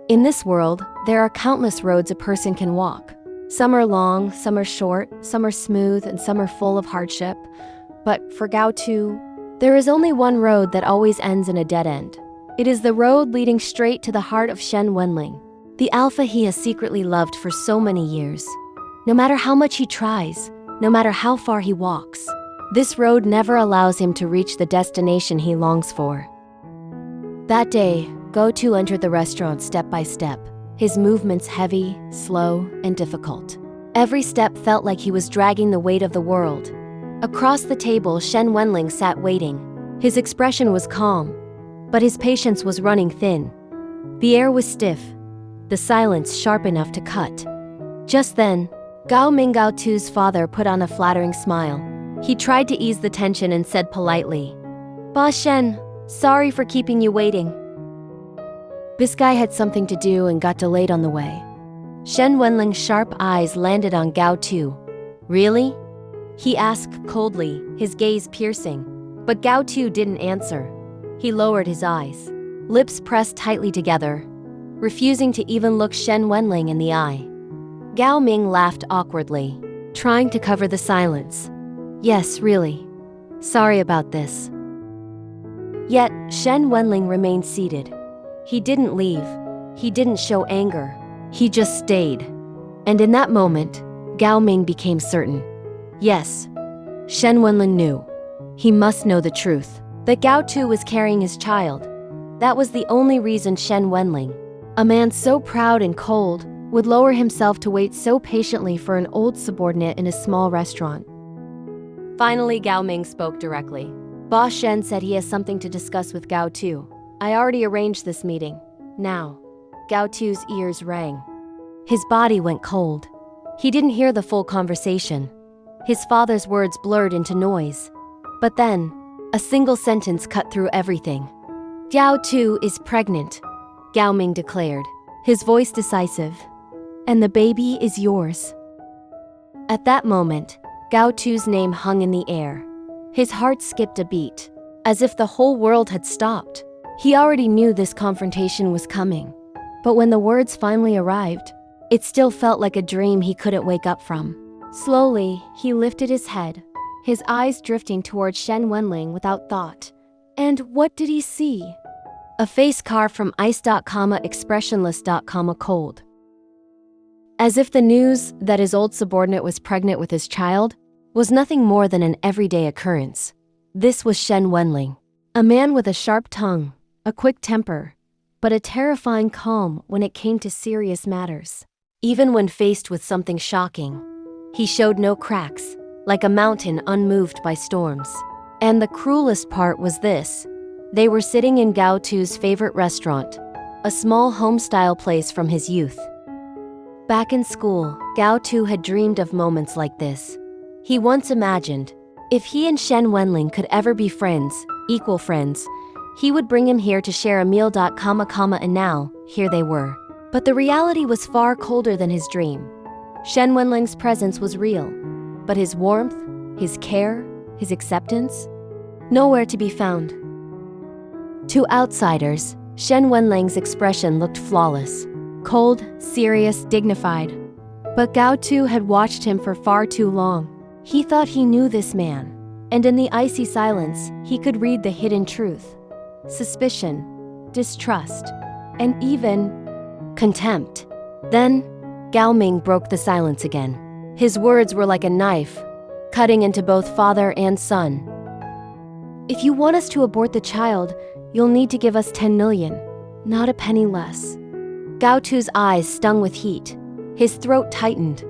In this world, there are countless roads a person can walk. Some are long, some are short, some are smooth, and some are full of hardship. But for Gao Tu, there is only one road that always ends in a dead end. It is the road leading straight to the heart of Shen Wenlang, the alpha he has secretly loved for so many years. No matter how much he tries, no matter how far he walks, this road never allows him to reach the destination he longs for. That day, Gao Tu entered the restaurant step by step, his movements heavy, slow, and difficult. Every step felt like he was dragging the weight of the world. Across the table, Shen Wenlang sat waiting. His expression was calm, but his patience was running thin. The air was stiff, the silence sharp enough to cut. Just then, Gao Tu's father put on a flattering smile. He tried to ease the tension and said politely, "Ba Shen, sorry for keeping you waiting." This guy had something to do and got delayed on the way. Shen Wenlang's sharp eyes landed on Gao Tu. "Really?" he asked coldly, his gaze piercing. But Gao Tu didn't answer. He lowered his eyes, lips pressed tightly together, refusing to even look Shen Wenlang in the eye. Gao Ming laughed awkwardly, trying to cover the silence. "Yes, really. Sorry about this." Yet, Shen Wenlang remained seated. He didn't leave. He didn't show anger. He just stayed. And in that moment, Gao Ming became certain. Yes, Shen Wenlang knew. He must know the truth, that Gao Tu was carrying his child. That was the only reason Shen Wenlang, a man so proud and cold, would lower himself to wait so patiently for an old subordinate in a small restaurant. Finally, Gao Ming spoke directly. "Boss Shen said he has something to discuss with Gao Tu. I already arranged this meeting. Now." Gao Tu's ears rang. His body went cold. He didn't hear the full conversation. His father's words blurred into noise. But then, a single sentence cut through everything. "Gao Tu is pregnant," Gao Ming declared, his voice decisive. "And the baby is yours." At that moment, Gao Tu's name hung in the air. His heart skipped a beat, as if the whole world had stopped. He already knew this confrontation was coming. But when the words finally arrived, it still felt like a dream he couldn't wake up from. Slowly, he lifted his head, his eyes drifting toward Shen Wenlang without thought. And what did he see? A face carved from expressionless, cold. As if the news that his old subordinate was pregnant with his child was nothing more than an everyday occurrence. This was Shen Wenlang, a man with a sharp tongue, a quick temper, but a terrifying calm when it came to serious matters. Even when faced with something shocking, he showed no cracks, like a mountain unmoved by storms. And the cruelest part was this. They were sitting in Gao Tu's favorite restaurant, a small home-style place from his youth. Back in school, Gao Tu had dreamed of moments like this. He once imagined, if he and Shen Wenlang could ever be friends, equal friends, he would bring him here to share a meal. And now, here they were. But the reality was far colder than his dream. Shen Wenlang's presence was real, but his warmth, his care, his acceptance, nowhere to be found. To outsiders, Shen Wenlang's expression looked flawless, cold, serious, dignified. But Gao Tu had watched him for far too long. He thought he knew this man, and in the icy silence, he could read the hidden truth. Suspicion, distrust, and even contempt. Then, Gao Ming broke the silence again. His words were like a knife, cutting into both father and son. "If you want us to abort the child, you'll need to give us 10 million, not a penny less." Gao Tu's eyes stung with heat. His throat tightened,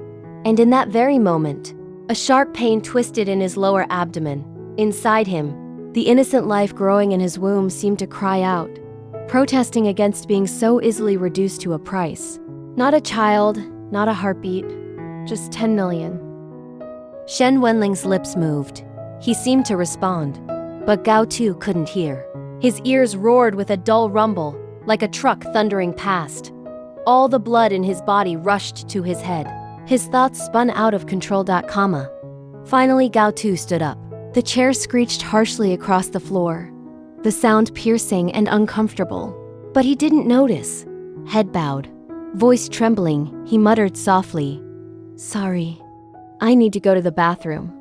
and in that very moment, a sharp pain twisted in his lower abdomen. Inside him, the innocent life growing in his womb seemed to cry out, protesting against being so easily reduced to a price. Not a child, not a heartbeat, just 10 million. Shen Wenlang's lips moved. He seemed to respond, but Gao Tu couldn't hear. His ears roared with a dull rumble, like a truck thundering past. All the blood in his body rushed to his head. His thoughts spun out of control. Finally, Gao Tu stood up. The chair screeched harshly across the floor, the sound piercing and uncomfortable. But he didn't notice head bowed. Voice trembling, he muttered softly, "Sorry, I need to go to the bathroom."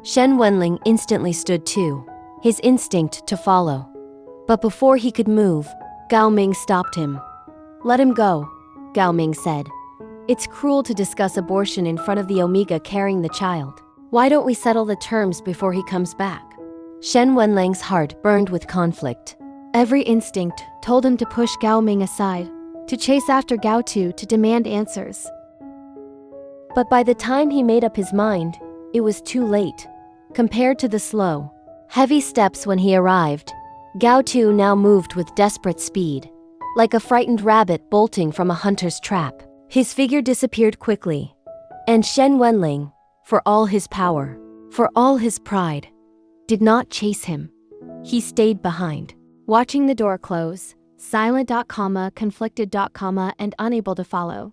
Shen Wenlang instantly stood too, his instinct to follow. But before he could move, Gao Ming stopped him. "Let him go," Gao Ming said. "It's cruel to discuss abortion in front of the Omega carrying the child. Why don't we settle the terms before he comes back?" Shen Wenlang's heart burned with conflict. Every instinct told him to push Gao Ming aside, to chase after Gao Tu, to demand answers. But by the time he made up his mind, it was too late. Compared to the slow, heavy steps when he arrived, Gao Tu now moved with desperate speed, like a frightened rabbit bolting from a hunter's trap. His figure disappeared quickly, and Shen Wenlang, for all his power, for all his pride, did not chase him. He stayed behind, watching the door close, silent, conflicted, and unable to follow.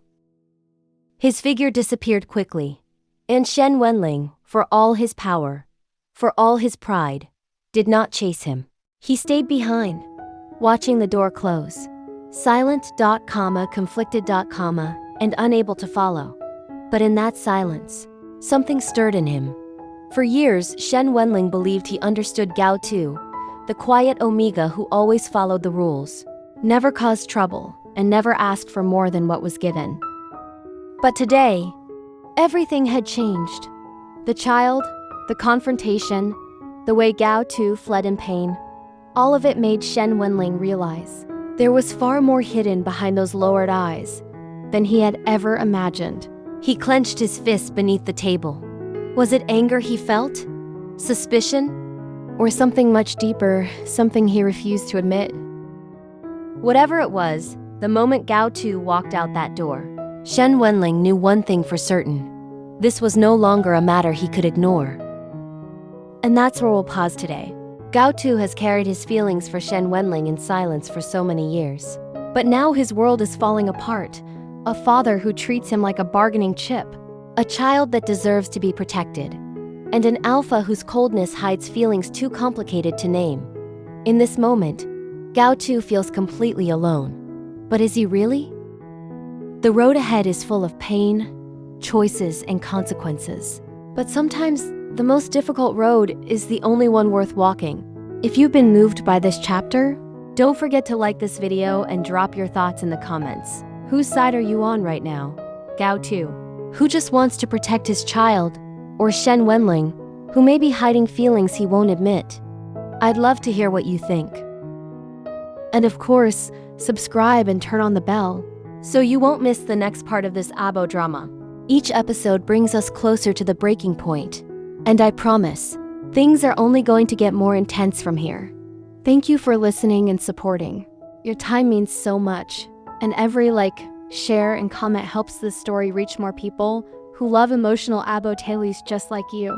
His figure disappeared quickly, and Shen Wenlang, for all his power, for all his pride, did not chase him. He stayed behind, watching the door close, silent, conflicted, and unable to follow. But in that silence, something stirred in him. For years, Shen Wenlang believed he understood Gao Tu, the quiet Omega who always followed the rules, never caused trouble, and never asked for more than what was given. But today, everything had changed. The child, the confrontation, the way Gao Tu fled in pain, all of it made Shen Wenlang realize there was far more hidden behind those lowered eyes than he had ever imagined. He clenched his fist beneath the table. Was it anger he felt? Suspicion? Or something much deeper, something he refused to admit? Whatever it was, the moment Gao Tu walked out that door, Shen Wenlang knew one thing for certain. This was no longer a matter he could ignore. And that's where we'll pause today. Gao Tu has carried his feelings for Shen Wenlang in silence for so many years. But now his world is falling apart. A father who treats him like a bargaining chip. A child that deserves to be protected. And an alpha whose coldness hides feelings too complicated to name. In this moment, Gao Tu feels completely alone. But is he really? The road ahead is full of pain, choices, and consequences. But sometimes, the most difficult road is the only one worth walking. If you've been moved by this chapter, don't forget to like this video and drop your thoughts in the comments. Whose side are you on right now? Gao Tu, who just wants to protect his child, or Shen Wenlang, who may be hiding feelings he won't admit? I'd love to hear what you think. And of course, subscribe and turn on the bell, so you won't miss the next part of this ABO drama. Each episode brings us closer to the breaking point. And I promise, things are only going to get more intense from here. Thank you for listening and supporting. Your time means so much, and every like, share, and comment helps this story reach more people who love emotional ABO tales just like you.